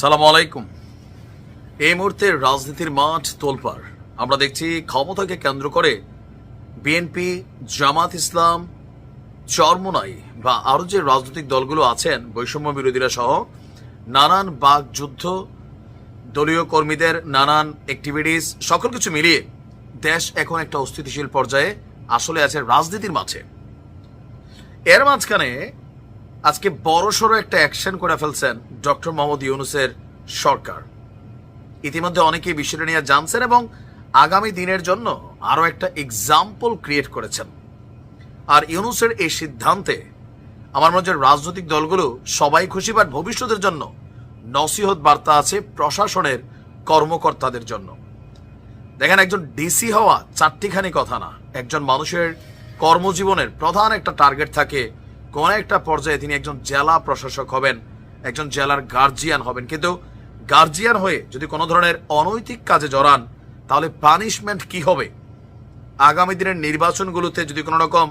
সালাম আলাইকুম। এই মুহূর্তে রাজনীতির মাঠ তোলপাড়। আমরা দেখছি ক্ষমতাকে কেন্দ্র করে বিএনপি, জামাত ইসলাম, চরমোনাই বা আরো যে রাজনৈতিক দলগুলো আছেন, বৈষম্য বিরোধীরা সহ নানান বাকযুদ্ধ, দলীয় কর্মীদের নানান অ্যাক্টিভিটিস, সকল কিছু মিলিয়ে দেশ এখন একটা অস্থিতিশীল পর্যায়ে আসলে আছে রাজনীতির মাঝে। এর মাঝখানে আজকে বড়সড় একটা অ্যাকশন করে ফেলছেন ডক্টর মোহাম্মদ ইউনূসের সরকার। ইতিমধ্যে অনেকেই বিষয়টা নিয়ে জানছেন এবং আগামী দিনের জন্য আরো একটা এক্সাম্পল ক্রিয়েট করেছেন। আর ইউনূসের এই সিদ্ধান্তে আমার মনে হয় রাজনৈতিক দলগুলো সবাই খুশি, বাট ভবিষ্যতের জন্য নসিহত বার্তা আছে প্রশাসনের কর্মকর্তাদের জন্য। দেখেন, একজন ডিসি হওয়া চারটিখানি কথা না। একজন মানুষের কর্মজীবনের প্রধান একটা টার্গেট থাকে, কোন একটা পর্যায়ে তিনি একজন জেলা প্রশাসক হবেন, একজন জেলার গার্জিয়ান হবেন। কিন্তু গার্জিয়ান হয়ে যদি কোনো ধরনের অনৈতিক কাজে জড়ান, তাহলে পানিশমেন্ট কি হবে? আগামী দিনের নির্বাচনগুলোতে যদি কোনো রকম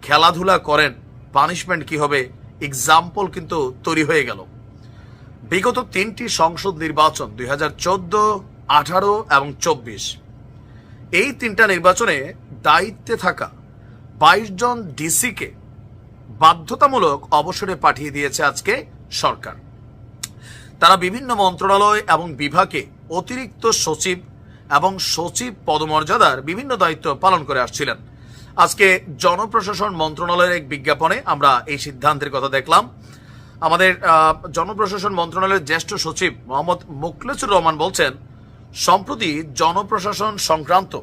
খেলাধুলা করেন, পানিশমেন্ট কি হবে? এক্সাম্পল কিন্তু তৈরি হয়ে গেল। বিগত 3টি সংসদ নির্বাচন 2014, 18 এবং 24, এই 3টা নির্বাচনে দায়িত্বে থাকা 22 জন ডিসিকে বাধ্যতামূলক অবসরে পাঠিয়ে দিয়েছে আজকে সরকার। তারা বিভিন্ন মন্ত্রণালয় এবং বিভাগে অতিরিক্ত সচিব এবং সচিব পদমর্যাদার বিভিন্ন দায়িত্ব পালন করে আসছিলেন। আজকে জনপ্রশাসন মন্ত্রণালয়ের এক বিজ্ঞাপনে আমরা এই সিদ্ধান্তের কথা দেখলাম। আমাদের জনপ্রশাসন মন্ত্রণালয়ের জ্যেষ্ঠ সচিব মোহাম্মদ মোখলেছুর রহমান বলছেন, সম্প্রতি জনপ্রশাসন সংক্রান্ত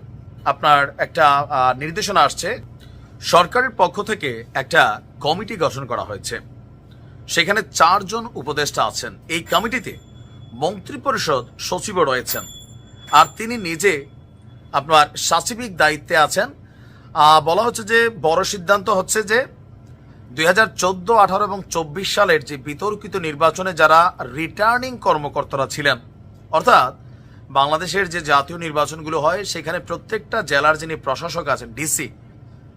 আপনার একটা নির্দেশনা আসছে। সরকারের পক্ষ থেকে একটা কমিটি গঠন করা হয়েছে, সেখানে 4 জন উপদেষ্টা আছেন। এই কমিটিতে মন্ত্রিপরিষদ সচিবও রয়েছেন, আর তিনি নিজে আপনার সাচিবিক দায়িত্বে আছেন। বলা হচ্ছে যে বড় সিদ্ধান্ত হচ্ছে যে 2014, 18 এবং 24 সালের যে বিতর্কিত নির্বাচনে যারা রিটার্নিং কর্মকর্তারা ছিলেন, অর্থাৎ বাংলাদেশের যে জাতীয় নির্বাচনগুলো হয় সেখানে প্রত্যেকটা জেলার যিনি প্রশাসক আছেন, ডিসি,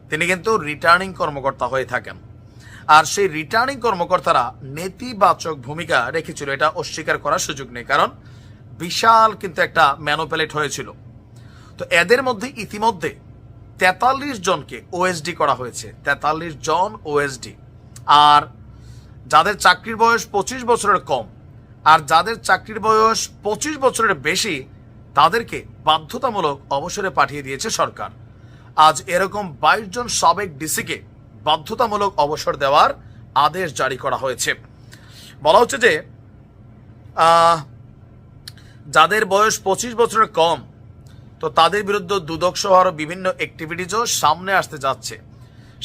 তিনি কিন্তু রিটার্নিং কর্মকর্তা হয়ে থাকেন। আর সেই রিটার্নিং কর্মকর্তারা নেতিবাচক ভূমিকা রেখেছিল, এটা অস্বীকার করার সুযোগ নেই, কারণ বিশাল কিন্তু একটা ম্যানুপুলেট হয়েছিল। তো এদের মধ্যে ইতিমধ্যে 43 জনকে ওএসডি করা হয়েছে, 43 জন ওএসডি। আর যাদের চাকরির বয়স 25 বছরের কম আর যাদের চাকরির বয়স 25 বছরের বেশি, তাদেরকে বাধ্যতামূলক অবসরে পাঠিয়ে দিয়েছে সরকার। আজ এরকম 22 জন সাবেক ডিসিকে বাধ্যতামূলক অবসর দেওয়ার আদেশ জারি করা হয়েছে। বলা হচ্ছে যে যাদের বয়স 25 বছরের কম, তো তাদের বিরুদ্ধে দুদক সহ আরো বিভিন্ন অ্যাক্টিভিটিজও সামনে আসতে যাচ্ছে।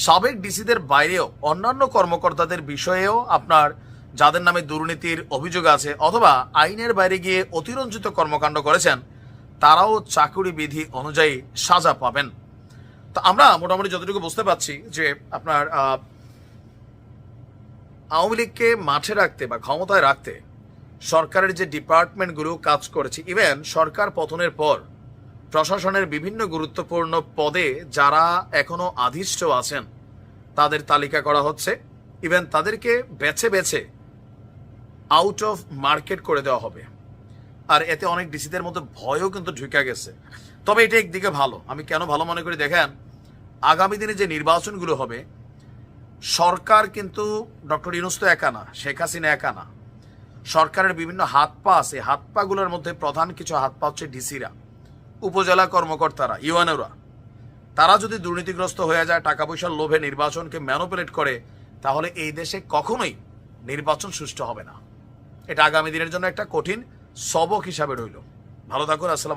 সাবেক ডিসিদের বাইরেও অন্যান্য কর্মকর্তাদের বিষয়েও আপনার যাদের নামে দুর্নীতির অভিযোগ আছে অথবা আইনের বাইরে গিয়ে অতিরঞ্জিত কর্মকাণ্ড করেছেন, তারাও চাকরি বিধি অনুযায়ী সাজা পাবেন। তো আমরা মোটামুটি যতটুকু বুঝতে পারছি যে আপনার আওয়ামী লীগকে মাঠে রাখতে বা ক্ষমতায় রাখতে সরকারের যে ডিপার্টমেন্টগুলো কাজ করেছে, ইভেন সরকার পতনের পর প্রশাসনের বিভিন্ন গুরুত্বপূর্ণ পদে যারা এখনো আধিষ্ঠ আছেন তাদের তালিকা করা হচ্ছে। ইভেন তাদেরকে বেছে বেছে আউট অফ মার্কেট করে দেওয়া হবে। আর এতে অনেক ডিসিদের মধ্যে ভয়ও কিন্তু ঢুকে গেছে। তবে এটা একদিকে ভালো। আমি কেন ভালো মনে করি দেখেন, আগামী দিনে যে নির্বাচনগুলো হবে, সরকার কিন্তু ডক্টর ইউনূস তো একা না, শেখ হাসিনা একা না, সরকারের বিভিন্ন হাত পা আছে। হাত পাগুলোর মধ্যে প্রধান কিছু হাত পা হচ্ছে ডিসিরা, উপজেলা কর্মকর্তারা, ইউএনওরা। তারা যদি দুর্নীতিগ্রস্ত হয়ে যায়, টাকা পয়সার লোভে নির্বাচনকে ম্যানুপুলেট করে, তাহলে এই দেশে কখনোই নির্বাচন সুষ্ঠু হবে না। এটা আগামী দিনের জন্য একটা কঠিন সবক হিসাবে রইল। ভালো থাকুন। আসসালাম।